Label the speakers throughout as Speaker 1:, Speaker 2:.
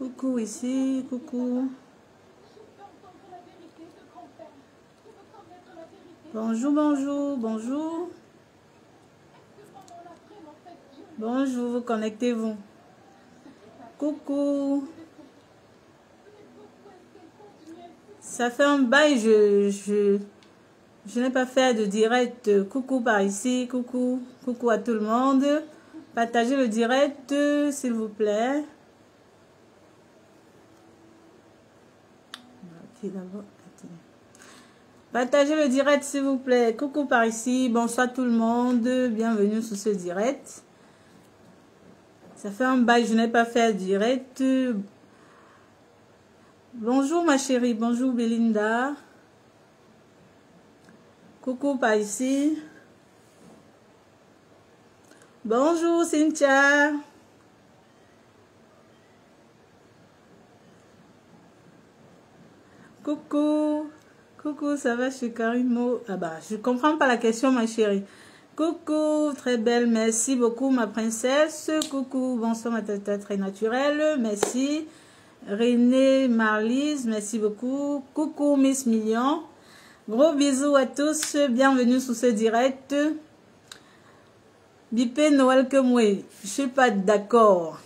Speaker 1: Coucou ici, coucou. Bonjour, bonjour, bonjour. Bonjour, connectez-vous. Coucou. Ça fait un bail, je n'ai pas fait de direct. Coucou par ici, coucou. Coucou à tout le monde. Partagez le direct, s'il vous plaît. Ok, d'abord. Partagez le direct, s'il vous plaît. Coucou par ici. Bonsoir tout le monde. Bienvenue sur ce direct. Ça fait un bail, je n'ai pas fait direct. Bonjour ma chérie. Bonjour Belinda. Coucou par ici. Bonjour Cynthia. Coucou. Coucou, ça va chez Karimo? Ah bah, je comprends pas la question, ma chérie. Coucou, très belle, merci beaucoup, ma princesse. Coucou, bonsoir, ma tata très naturelle, merci. René, Marlise, merci beaucoup. Coucou, Miss Million. Gros bisous à tous, bienvenue sur ce direct. Bipé Noël que moi, je suis pas d'accord.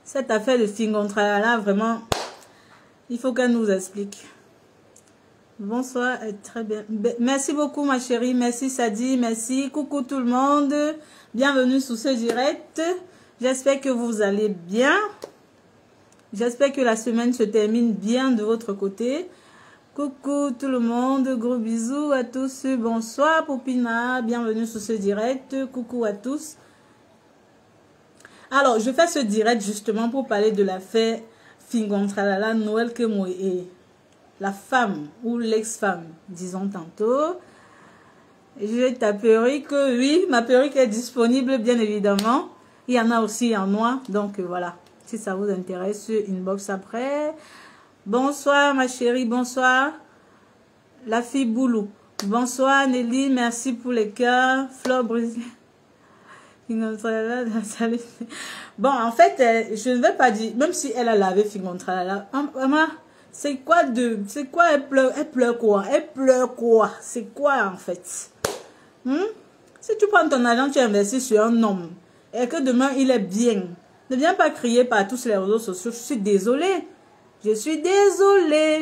Speaker 1: Cette affaire de Fingontra là, vraiment... Il faut qu'elle nous explique. Bonsoir, très bien. Merci beaucoup ma chérie, merci Sadi, merci. Coucou tout le monde. Bienvenue sur ce direct. J'espère que vous allez bien. J'espère que la semaine se termine bien de votre côté. Coucou tout le monde, gros bisous à tous. Bonsoir Popina, bienvenue sur ce direct. Coucou à tous. Alors, je fais ce direct justement pour parler de l'affaire Fingontralala Noël que moi et la femme ou l'ex-femme, disons tantôt. J'ai ta perruque, oui, ma perruque est disponible bien évidemment. Il y en a aussi en noir, donc voilà. Si ça vous intéresse, inbox après. Bonsoir ma chérie, bonsoir. La fille Boulou. Bonsoir Nelly, merci pour les cœurs. Fleur brisée. Bon, en fait, je ne vais pas dire, même si elle a lavé Fingontralala, maman, c'est quoi, elle pleure quoi, c'est quoi en fait? Si tu prends ton argent, tu investis sur un homme, et que demain il est bien, ne viens pas crier par tous les réseaux sociaux, je suis désolée,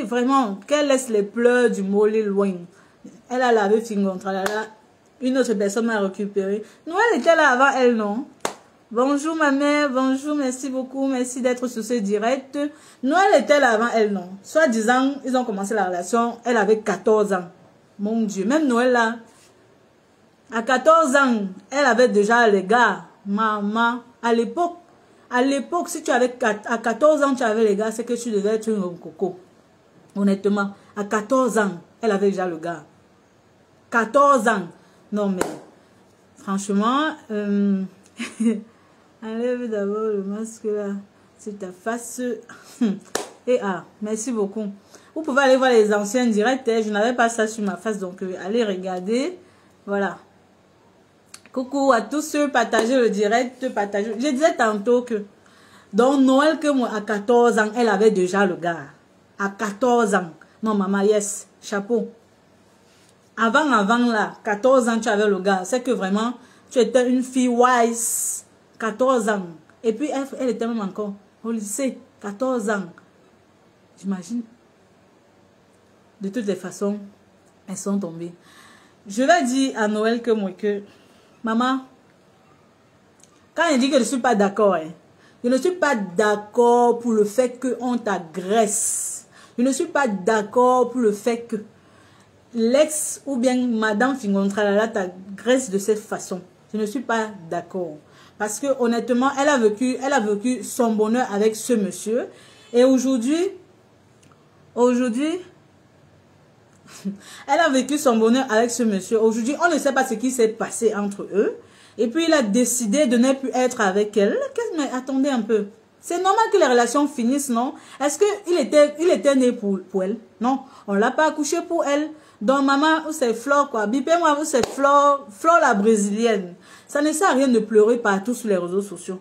Speaker 1: vraiment, qu'elle laisse les pleurs du mollet loin. Elle a lavé Fingontralala. Une autre personne m'a récupéré. Noël était là avant elle, non? Bonjour ma mère, bonjour, merci beaucoup, merci d'être sur ce direct. Noël était là avant elle, non? Soit disant, ils ont commencé la relation, elle avait 14 ans. Mon Dieu, même Noël là, à 14 ans, elle avait déjà les gars. Maman, à l'époque, si tu avais à 14 ans, tu avais les gars, c'est que tu devais être une coco. Honnêtement, à 14 ans, elle avait déjà le gars. 14 ans. Non, mais franchement, enlève d'abord le masque là sur ta face. Et merci beaucoup. Vous pouvez aller voir les anciens directs. Je n'avais pas ça sur ma face, donc allez regarder. Voilà. Coucou à tous ceux, partagez le direct. Partagez. Je disais tantôt que dans Noël, que moi, à 14 ans, elle avait déjà le gars. À 14 ans. Non, maman, yes, chapeau. Avant là, 14 ans, tu avais le gars. C'est que vraiment, tu étais une fille wise. 14 ans. Et puis, elle était même encore au lycée. 14 ans. J'imagine. De toutes les façons, elles sont tombées. Je vais dire à Noël que moi, maman, quand elle dit que je ne suis pas d'accord, je ne suis pas d'accord pour le fait qu'on t'agresse. Je ne suis pas d'accord pour le fait que l'ex ou bien Madame Fingontralala t'agresse de cette façon. Je ne suis pas d'accord. Parce que honnêtement, elle a vécu son bonheur avec ce monsieur. Et aujourd'hui, elle a vécu son bonheur avec ce monsieur. Aujourd'hui, on ne sait pas ce qui s'est passé entre eux. Et puis, il a décidé de ne plus être avec elle. Mais attendez un peu. C'est normal que les relations finissent, non? Est-ce qu'il était né pour elle? Non, on ne l'a pas accouché pour elle. Donc, maman, c'est Flore, quoi. Bipez-moi, c'est Flore la brésilienne. Ça ne sert à rien de pleurer partout sur les réseaux sociaux.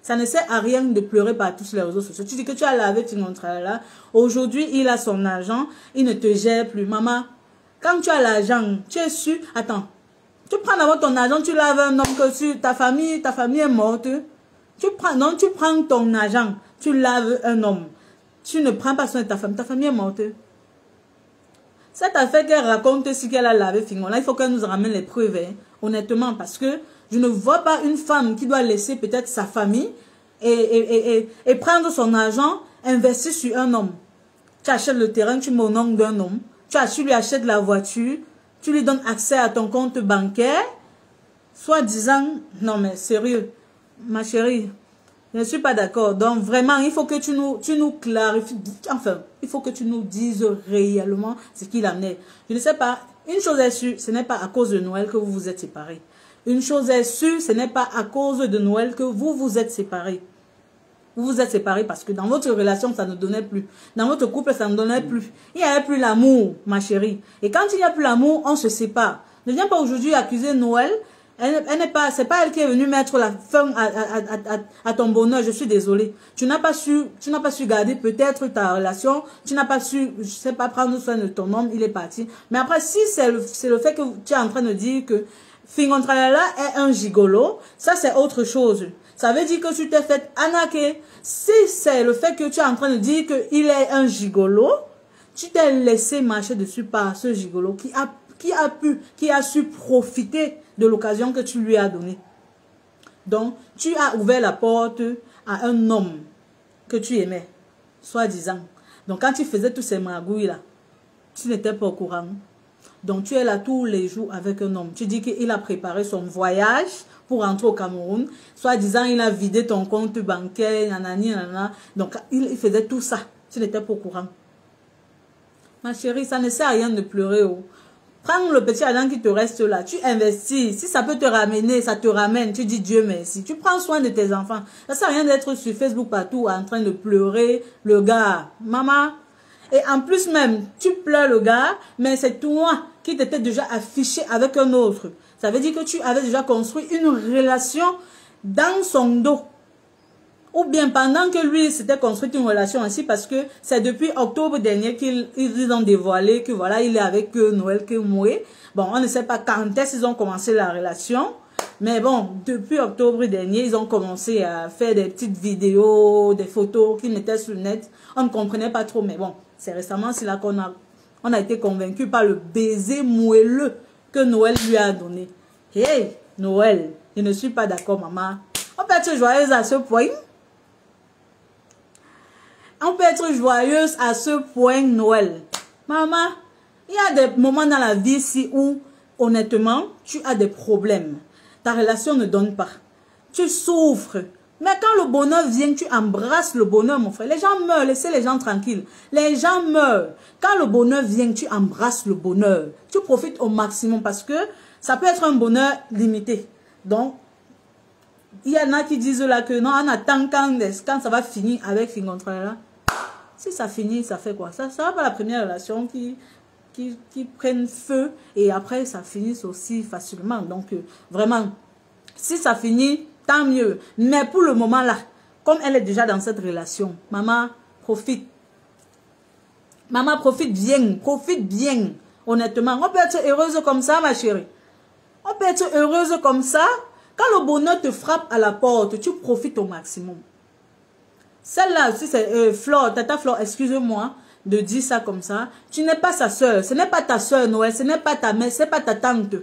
Speaker 1: Ça ne sert à rien de pleurer par tous les réseaux sociaux. Tu dis que tu as lavé Fingontralala. Aujourd'hui, il a son argent. Il ne te gère plus. Maman, quand tu as l'argent, tu es sûr. Attends. Tu prends d'abord ton argent, tu laves un homme que ta famille est morte. Tu prends ton argent, tu laves un homme. Tu ne prends pas soin de ta famille est morte. Cette affaire qu'elle raconte, si qu'elle a lavé Fingon, là, il faut qu'elle nous ramène les preuves, hein, honnêtement, parce que je ne vois pas une femme qui doit laisser peut-être sa famille et prendre son argent, investir sur un homme. Tu achètes le terrain, tu mets au nom d'un homme, tu lui achètes la voiture, tu lui donnes accès à ton compte bancaire, soit disant, non mais sérieux, ma chérie, je ne suis pas d'accord. Donc vraiment, il faut que tu nous clarifies, enfin, il faut que tu nous dises réellement ce qu'il en est. Je ne sais pas, une chose est sûre, ce n'est pas à cause de Noël que vous vous êtes séparés. Une chose est sûre, ce n'est pas à cause de Noël que vous vous êtes séparés. Vous vous êtes séparés parce que dans votre relation, ça ne donnait plus. Dans votre couple, ça ne donnait plus. Il n'y avait plus l'amour, ma chérie. Et quand il n'y a plus l'amour, on se sépare. Ne viens pas aujourd'hui accuser Noël. C'est pas elle qui est venue mettre la fin à ton bonheur. Je suis désolée. Tu n'as pas su garder peut-être ta relation. Tu n'as pas su, je sais pas, prendre soin de ton homme. Il est parti. Mais après, si c'est le fait que tu es en train de dire que Fingontralala est un gigolo, ça c'est autre chose. Ça veut dire que tu t'es fait arnaquer. Si c'est le fait que tu es en train de dire qu'il est un gigolo, tu t'es laissé marcher dessus par ce gigolo qui a su profiter de l'occasion que tu lui as donnée. Donc, tu as ouvert la porte à un homme que tu aimais, soi-disant. Donc, quand tu faisais tous ces magouilles-là, tu n'étais pas au courant. Donc, tu es là tous les jours avec un homme. Tu dis qu'il a préparé son voyage pour rentrer au Cameroun. Soit-disant, il a vidé ton compte bancaire, nanani, nanana. Donc, il faisait tout ça. Tu n'étais pas au courant. Ma chérie, ça ne sert à rien de pleurer. Oh. Prends le petit argent qui te reste là. Tu investis. Si ça peut te ramener, ça te ramène. Tu dis Dieu merci. Tu prends soin de tes enfants. Ça ne sert à rien d'être sur Facebook partout en train de pleurer le gars. Maman. Et en plus même, tu pleures le gars, mais c'est toi qui t'étais déjà affiché avec un autre. Ça veut dire que tu avais déjà construit une relation dans son dos. Ou bien pendant que lui s'était construit une relation ainsi, parce que c'est depuis octobre dernier qu'ils ont dévoilé que voilà, il est avec Noël Kemoué. Bon, on ne sait pas quand est-ce qu'ils ont commencé la relation. Mais bon, depuis octobre dernier, ils ont commencé à faire des petites vidéos, des photos qu'ils mettaient sur le net. On ne comprenait pas trop, mais bon, c'est récemment c'est là qu'on a été convaincu par le baiser moelleux que Noël lui a donné. Hey, Noël, je ne suis pas d'accord, maman. On peut être joyeuse à ce point. On peut être joyeuse à ce point, Noël. Maman, il y a des moments dans la vie ici où, honnêtement, tu as des problèmes. Ta relation ne donne pas. Tu souffres. Mais quand le bonheur vient, tu embrasses le bonheur, mon frère. Les gens meurent, laissez les gens tranquilles. Les gens meurent. Quand le bonheur vient, tu embrasses le bonheur. Tu profites au maximum parce que ça peut être un bonheur limité. Donc, il y en a qui disent là que non, on attend quand ça va finir avec Fingontralala. Si ça finit, ça fait quoi? Ça va pas la première relation qui prennent feu et après ça finisse aussi facilement. Donc, vraiment, si ça finit, tant mieux. Mais pour le moment là, comme elle est déjà dans cette relation, maman, profite. Maman, profite bien, honnêtement. On peut être heureuse comme ça, ma chérie. On peut être heureuse comme ça. Quand le bonheur te frappe à la porte, tu profites au maximum. Celle-là aussi, c'est Flore, Tata Flore, excusez-moi de dire ça comme ça. Tu n'es pas sa soeur, ce n'est pas ta soeur Noël, ce n'est pas ta mère, ce n'est pas ta tante.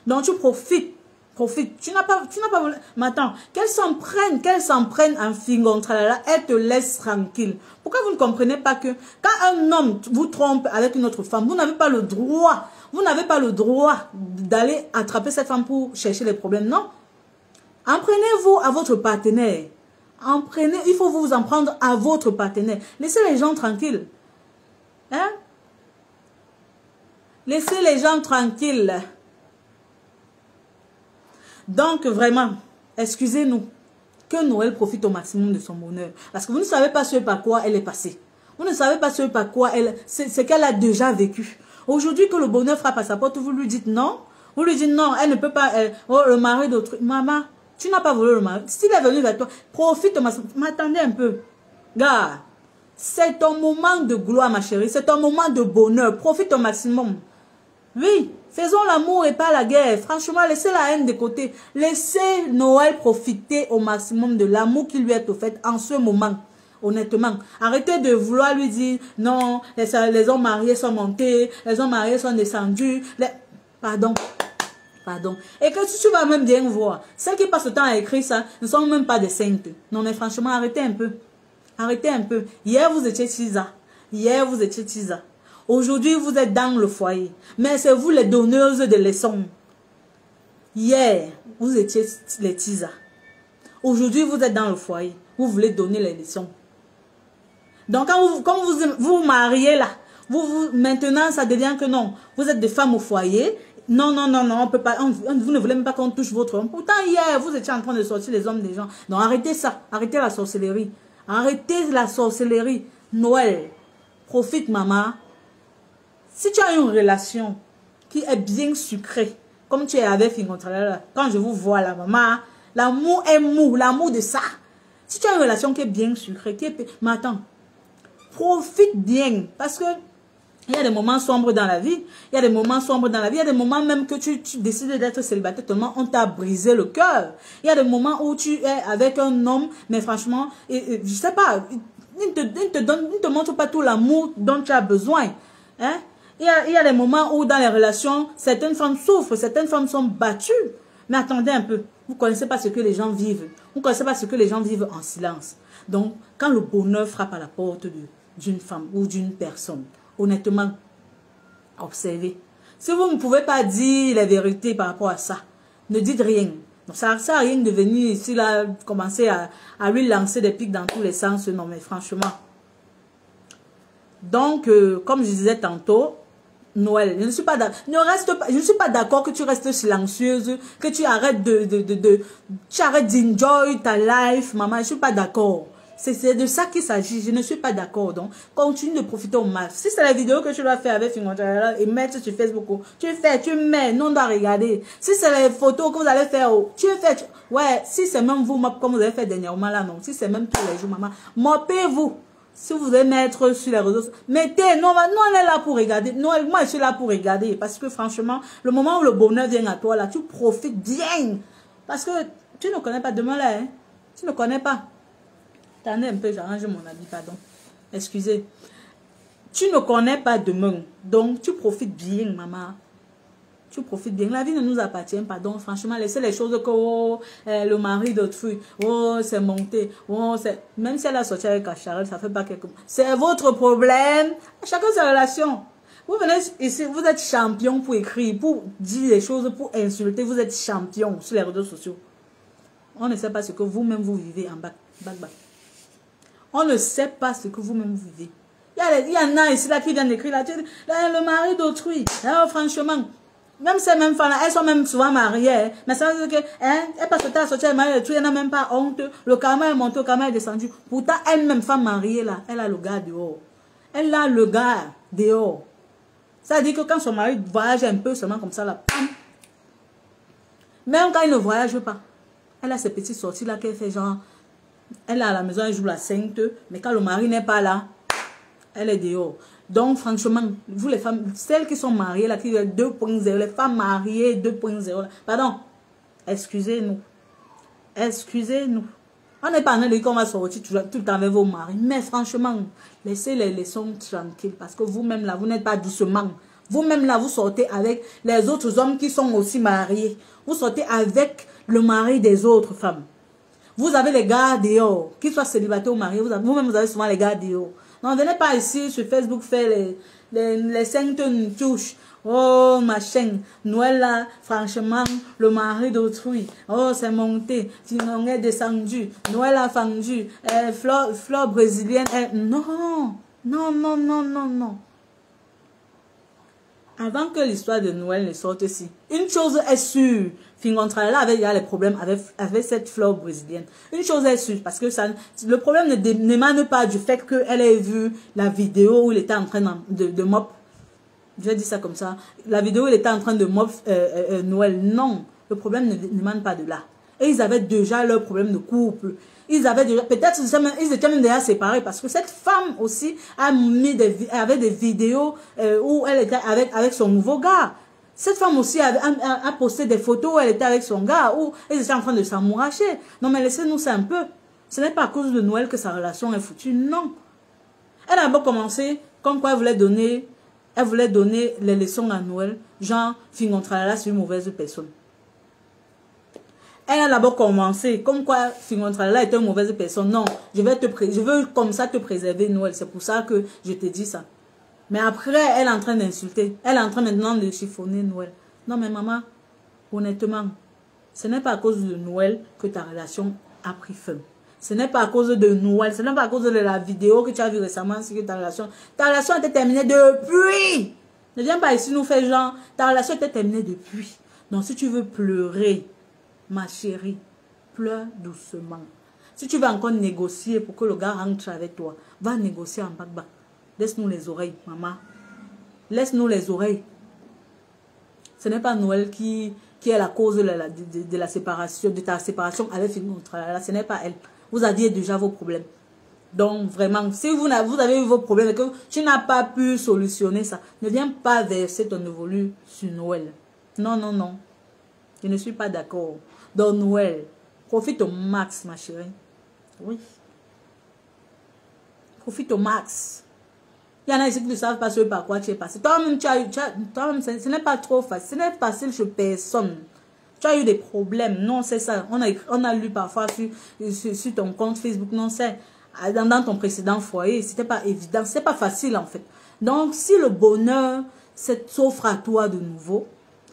Speaker 1: Donc tu profites. Profite. Tu n'as pas voulu. Mais attends, qu'elle s'en prenne en Fingontralala, elle te laisse tranquille. Pourquoi vous ne comprenez pas que quand un homme vous trompe avec une autre femme, vous n'avez pas le droit, d'aller attraper cette femme pour chercher les problèmes, non? En prenez-vous à votre partenaire. Il faut vous en prendre à votre partenaire. Laissez les gens tranquilles. Hein? Laissez les gens tranquilles. Donc, vraiment, excusez-nous, que Noël profite au maximum de son bonheur. Parce que vous ne savez pas ce par quoi elle est passée. Vous ne savez pas ce par quoi ce qu'elle a déjà vécu. Aujourd'hui, que le bonheur frappe à sa porte, vous lui dites non. Vous lui dites non, elle ne peut pas, oh, le mari d'autrui. Maman, Tu n'as pas volé le mari. S'il est venu vers toi, profite au maximum. M'attendez un peu. Gars, c'est ton moment de gloire, ma chérie. C'est ton moment de bonheur. Profite au maximum. Oui, faisons l'amour et pas la guerre. Franchement, laissez la haine de côté. Laissez Noël profiter au maximum de l'amour qui lui est offert en ce moment. Honnêtement, arrêtez de vouloir lui dire non, les hommes mariés sont montés, les hommes mariés sont descendus. Pardon. Pardon. Et que tu vas même bien voir, celles qui passent le temps à écrire ça ne sont même pas des saintes. Non, mais franchement, arrêtez un peu. Arrêtez un peu. Hier, vous étiez Tisa. Hier, vous étiez Tisa. Aujourd'hui, vous êtes dans le foyer. Mais c'est vous les donneuses de leçons. Hier, vous étiez les Tisa. Aujourd'hui, vous êtes dans le foyer. Vous voulez donner les leçons. Donc, quand vous vous mariez là, maintenant, ça devient que non. Vous êtes des femmes au foyer. Non, non, non, non, on peut pas, vous ne voulez même pas qu'on touche votre homme. Pourtant, hier, vous étiez en train de sortir les hommes des gens. Donc, arrêtez ça. Arrêtez la sorcellerie. Arrêtez la sorcellerie. Noël. Profite, maman. Si tu as une relation qui est bien sucrée, comme tu es avec Fingontrala, quand je vous vois là, maman, l'amour est mou, l'amour de ça. Si tu as une relation qui est bien sucrée, mais attends, profite bien, parce que il y a des moments sombres dans la vie. Il y a des moments sombres dans la vie. Il y a des moments même que tu décides d'être célibataire tellement on t'a brisé le cœur. Il y a des moments où tu es avec un homme, mais franchement, je sais pas, il ne te montre pas tout l'amour dont tu as besoin. Hein? Il y a des moments où dans les relations, certaines femmes souffrent, certaines femmes sont battues. Mais attendez un peu, vous ne connaissez pas ce que les gens vivent. Vous ne connaissez pas ce que les gens vivent en silence. Donc, quand le bonheur frappe à la porte d'une femme ou d'une personne, honnêtement, observez. Si vous ne pouvez pas dire la vérité par rapport à ça, ne dites rien. Donc, ça ne sert à rien de venir ici, là, commencer à lui lancer des pics dans tous les sens. Non, mais franchement. Donc, comme je disais tantôt, Noël, je ne suis pas d'accord que tu restes silencieuse, que tu arrêtes tu arrêtes d'enjoy ta life, maman, je ne suis pas d'accord. C'est de ça qu'il s'agit. Je ne suis pas d'accord. Donc, continue de profiter au max. Si c'est la vidéo que tu dois faire avec Fingontrala et mettre sur Facebook, tu fais, tu mets, non, on doit regarder. Si c'est les photos que vous allez faire, tu fais. Ouais, si c'est même vous, comme vous avez fait dernièrement là, non. Si c'est même tous les jours, maman, moppez-vous. Si vous voulez mettre sur les réseaux, mettez. Non, nous, on est là pour regarder. Non, moi, je suis là pour regarder. Parce que franchement, le moment où le bonheur vient à toi, là, tu profites bien. Parce que tu ne connais pas demain là, hein. Tu ne connais pas. Attendez un peu, j'arrange mon habit, pardon. Excusez. Tu ne connais pas demain. Donc, tu profites bien, maman. Tu profites bien. La vie ne nous appartient pas. Donc, franchement, laissez les choses que le mari d'autrui. Oh, c'est monté. Oh, même si elle a sorti avec Acharel, ça fait pas quelque chose. C'est votre problème. Chacun sa relation. Vous venez ici, vous êtes champion pour écrire, pour dire des choses, pour insulter. Vous êtes champion sur les réseaux sociaux. On ne sait pas ce que vous-même vous vivez en bac. On ne sait pas ce que vous-même vous vivez. Il y en a ici là qui viennent d'écrire là, le mari d'autrui. Franchement, même ces mêmes femmes là, elles sont même souvent mariées. Hein, mais ça veut dire que, elle passe le temps à sortir le mari d'autrui, elle n'a même pas honte. Le karma est monté, le karma est descendu. Pourtant, elle-même femme mariée là, elle a le gars dehors. Elle a le gars dehors. Ça veut dire que quand son mari voyage un peu seulement comme ça là, même quand il ne voyage pas, elle a ces petites sorties là qu'elle fait genre. Elle est à la maison, elle joue la sainte, mais quand le mari n'est pas là, elle est dehors. Donc, franchement, vous les femmes, celles qui sont mariées, là, qui sont 2.0, les femmes mariées 2.0, pardon, excusez-nous. Excusez-nous. On n'est pas en train de dire qu'on va sortir tout le temps avec vos maris, mais franchement, laissez les leçons tranquilles, parce que vous-même là, vous n'êtes pas doucement. Vous-même là, vous sortez avec les autres hommes qui sont aussi mariés. Vous sortez avec le mari des autres femmes. Vous avez les gars dehors, qu'ils soient célibataires ou mariés, vous-même vous avez souvent les gars dehors. Non, venez pas ici sur Facebook faire les 5 touches. Oh, machin, Noël là, franchement, le mari d'autrui. Oh, c'est monté, on est descendu. Noël a fendu, fleur brésilienne. Non, non, non, non, non, non. Avant que l'histoire de Noël ne sorte ici, une chose est sûre. Fingontrala avait déjà les problèmes avec cette fleur brésilienne. Une chose est sûre, parce que le problème n'émane pas du fait qu'elle ait vu la vidéo où il était en train de mop. Je vais dire ça comme ça. La vidéo où il était en train de mop Noël. Non, le problème n'émane pas de là. Et ils avaient déjà leur problème de couple. Ils avaient déjà, peut-être ils étaient même déjà séparés parce que cette femme aussi avait des vidéos où elle était avec son nouveau gars. Cette femme aussi a posté des photos où elle était avec son gars, où elle était en train de s'amouracher. Non mais laissez-nous ça un peu. Ce n'est pas à cause de Noël que sa relation est foutue, non. Elle a d'abord commencé comme quoi elle voulait donner les leçons à Noël, genre Fingontralala c'est une mauvaise personne. Elle a d'abord commencé comme quoi Fingontralala était une mauvaise personne. Non, je veux comme ça te préserver Noël. C'est pour ça que je te dis ça. Mais après, elle est en train d'insulter. Elle est en train maintenant de chiffonner Noël. Non mais maman, honnêtement, ce n'est pas à cause de Noël que ta relation a pris fin. Ce n'est pas à cause de Noël, ce n'est pas à cause de la vidéo que tu as vue récemment, c'est que ta relation était terminée depuis. Ne viens pas ici nous faire genre, ta relation était terminée depuis. Donc si tu veux pleurer, ma chérie, pleure doucement. Si tu veux encore négocier pour que le gars rentre avec toi, va négocier en bas. Laisse-nous les oreilles, maman. Laisse-nous les oreilles. Ce n'est pas Noël qui est la cause de la séparation, de ta séparation avec Fingontralala. Ce n'est pas elle. Vous aviez déjà vos problèmes. Donc, vraiment, si vous avez eu vos problèmes et que tu n'as pas pu solutionner ça, ne viens pas verser ton évolu sur Noël. Non, non, non. Je ne suis pas d'accord. Dans Noël, profite au max, ma chérie. Oui. Profite au max. Il y en a ici qui ne savent pas par quoi tu es passé. Toi-même, ce n'est pas trop facile. Ce n'est pas facile chez personne. Tu as eu des problèmes. Non, c'est ça. On a lu parfois sur ton compte Facebook. Non, c'est dans ton précédent foyer. C'était pas évident. C'est pas facile, en fait. Donc, si le bonheur s'offre à toi de nouveau,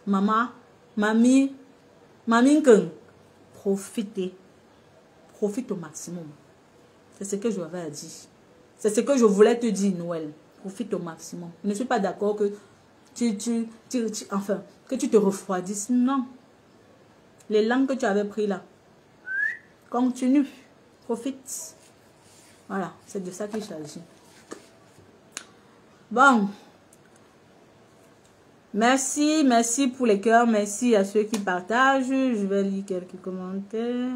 Speaker 1: maman, mamie, profitez. Profite au maximum. C'est ce que je avais à dire. C'est ce que je voulais te dire, Noël. Profite au maximum. Je ne suis pas d'accord que tu te refroidisses. Non. Les langues que tu avais prises là. Continue. Profite. Voilà. C'est de ça qu'il s'agit. Bon. Merci. Merci pour les cœurs. Merci à ceux qui partagent. Je vais lire quelques commentaires.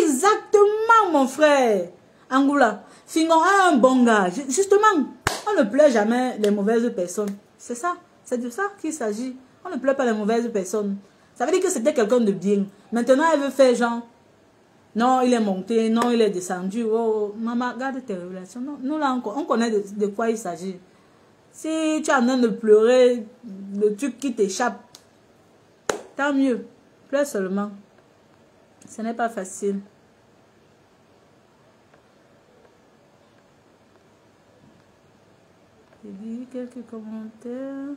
Speaker 1: Exactement, mon frère. Angoula. Fingon a un bon gars. Justement, on ne pleure jamais les mauvaises personnes. C'est ça. C'est de ça qu'il s'agit. On ne pleure pas les mauvaises personnes. Ça veut dire que c'était quelqu'un de bien. Maintenant, elle veut faire genre, non, il est monté, non, il est descendu. Oh, maman, garde tes révélations. Non, nous, là, on connaît de quoi il s'agit. Si tu es en train de pleurer, le truc qui t'échappe, tant mieux. Pleure seulement. Ce n'est pas facile. J'ai vu quelques commentaires.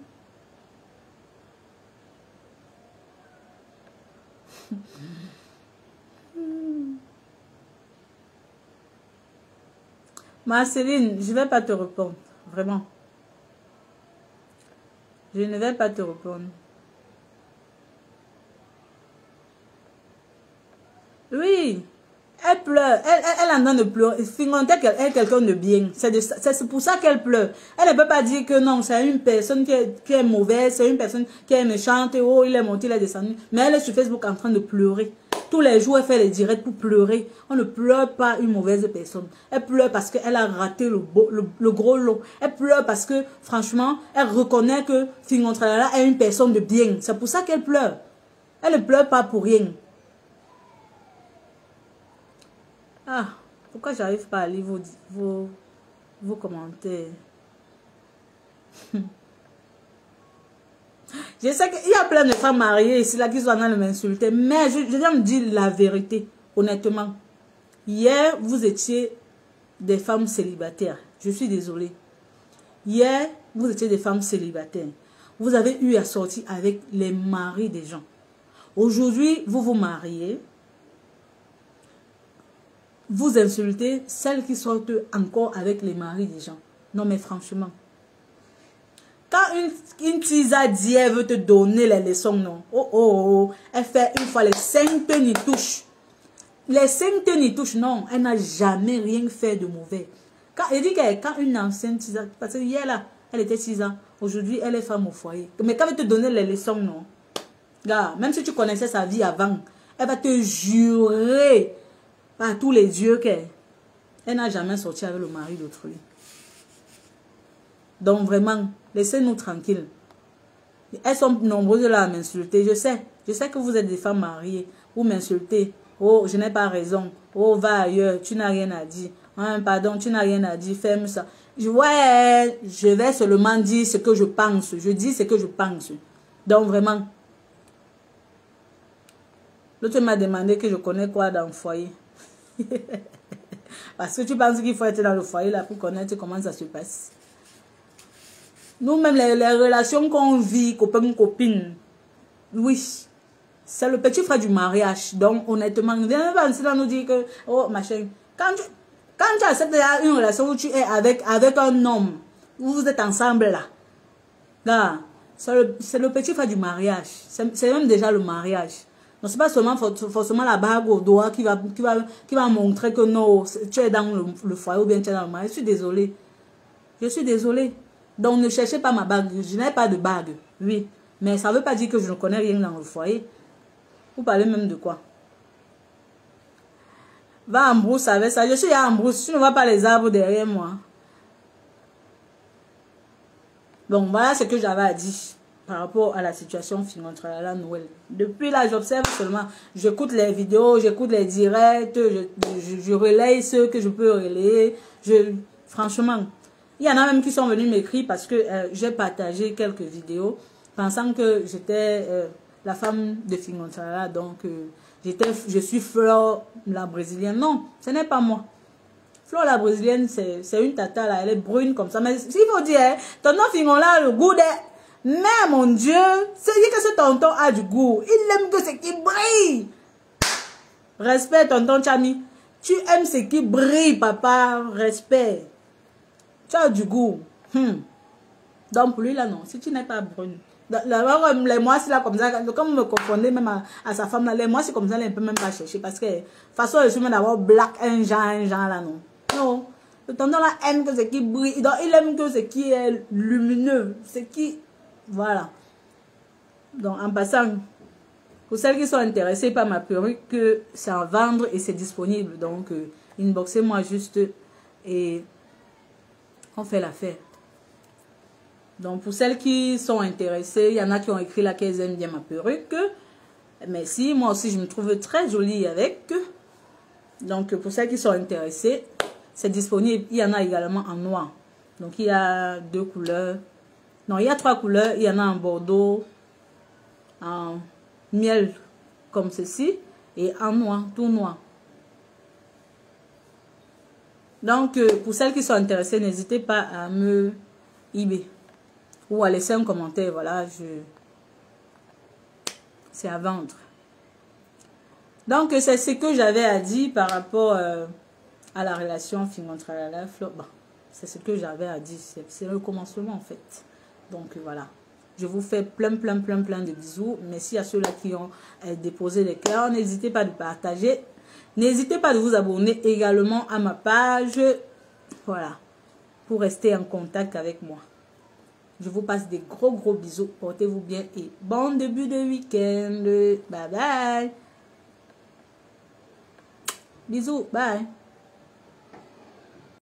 Speaker 1: Marceline, je ne vais pas te répondre. Vraiment. Je ne vais pas te répondre. Oui. Elle pleure. Elle en a de pleurer. Fingonte qu'elle est quelqu'un de bien. C'est pour ça qu'elle pleure. Elle ne peut pas dire que non, c'est une personne qui est mauvaise, c'est une personne qui est méchante. Oh, il est monté, il est descendu. Mais elle est sur Facebook en train de pleurer. Tous les jours, elle fait les directs pour pleurer. On ne pleure pas une mauvaise personne. Elle pleure parce qu'elle a raté le gros lot. Elle pleure parce que, franchement, elle reconnaît que Fingontralala est une personne de bien. C'est pour ça qu'elle pleure. Elle ne pleure pas pour rien. Ah, pourquoi j'arrive pas à lire vos commentaires? Je sais qu'il y a plein de femmes mariées ici là qui sont en train de m'insulter, mais je viens me dire la vérité, honnêtement. Hier, vous étiez des femmes célibataires. Je suis désolée. Hier, vous étiez des femmes célibataires. Vous avez eu à sortir avec les maris des gens. Aujourd'hui, vous vous mariez. Vous insultez celles qui sortent encore avec les maris des gens. Non mais franchement. Quand une tisa dit elle veut te donner les leçons, non. Oh. Elle fait une fois les 5 tenitouches. Les 5 tenitouches, non. Elle n'a jamais rien fait de mauvais. Elle dit que quand une ancienne tisa, parce que hier là, elle était 6 ans. Aujourd'hui, elle est femme au foyer. Mais quand elle te donner les leçons, non. Gars, même si tu connaissais sa vie avant, elle va te jurer par tous les dieux qu'elle n'a jamais sorti avec le mari d'autrui. Donc vraiment, laissez-nous tranquilles. Elles sont nombreuses là à m'insulter. Je sais que vous êtes des femmes mariées. Vous m'insultez. Oh, je n'ai pas raison. Oh, va ailleurs, tu n'as rien à dire. Hein, pardon, tu n'as rien à dire, ferme ça. Ouais, je vais seulement dire ce que je pense. Je dis ce que je pense. Donc vraiment. L'autre m'a demandé que je connais quoi dans le foyer. Parce que tu penses qu'il faut être dans le foyer là pour connaître comment ça se passe. Nous-mêmes, les relations qu'on vit, copain-copine, oui, c'est le petit frère du mariage. Donc, honnêtement, viens pas ici nous dire que, oh, machin, quand tu acceptes une relation où tu es avec un homme, où vous êtes ensemble là, là, c'est le petit frère du mariage. C'est même déjà le mariage. Donc, c'est pas seulement forcément la bague au doigt qui va montrer que non, tu es dans le foyer ou bien tu es dans le mariage. Je suis désolée. Je suis désolée. Donc, ne cherchez pas ma bague. Je n'ai pas de bague. Oui. Mais ça ne veut pas dire que je ne connais rien dans le foyer. Vous parlez même de quoi? Va en brousse avec ça. Je suis en brousse. Tu ne vois pas les arbres derrière moi. Donc, voilà ce que j'avais à dire par rapport à la situation financière à la Noël. Depuis là, j'observe seulement. J'écoute les vidéos, j'écoute les directs. Je relaye ceux que je peux relayer. Franchement... Il y en a même qui sont venus m'écrire parce que j'ai partagé quelques vidéos pensant que j'étais la femme de Fingontara. Donc, je suis Flore la brésilienne. Non, ce n'est pas moi. Flore la brésilienne, c'est une tata là, elle est brune comme ça. Mais s'il faut dire, tonton Fingon là, le goût des... Mais mon Dieu, c'est dit que ce tonton a du goût. Il aime que ce qui brille. Respect, tonton Chami. Tu aimes ce qui brille, papa. Respect. Tu as du goût. Donc pour lui là non, si tu n'es pas brune. Les mois c'est là comme ça, comme vous me confondez même à sa femme là, les mois c'est comme ça, elle ne peut même pas chercher parce que de toute façon je suis même d'avoir black un genre là non. Non, le tonton là aime que ce qui brille, donc il aime que ce qui est lumineux, ce qui, voilà. Donc en passant, pour celles qui sont intéressées par ma perruque, c'est à vendre et c'est disponible, donc inboxez-moi juste et on fait l'affaire. Donc, pour celles qui sont intéressées, il y en a qui ont écrit là qu'elles aiment bien ma perruque. Merci, moi aussi, je me trouve très jolie avec. Donc, pour celles qui sont intéressées, c'est disponible. Il y en a également en noir. Donc, il y a 2 couleurs. Non, il y a 3 couleurs. Il y en a en bordeaux, en miel, comme ceci, et en noir, tout noir. Donc, pour celles qui sont intéressées, n'hésitez pas à me eBay ou à laisser un commentaire. Voilà, c'est à vendre. Donc, c'est ce que j'avais à dire par rapport à la relation Fingontara Flore. Bon, c'est ce que j'avais à dire. C'est le commencement, en fait. Donc, voilà. Je vous fais plein de bisous. Merci à ceux-là qui ont déposé les cœurs. N'hésitez pas de partager. N'hésitez pas de vous abonner également à ma page. Voilà. Pour rester en contact avec moi. Je vous passe des gros bisous. Portez-vous bien et bon début de week-end. Bye bye. Bisous. Bye.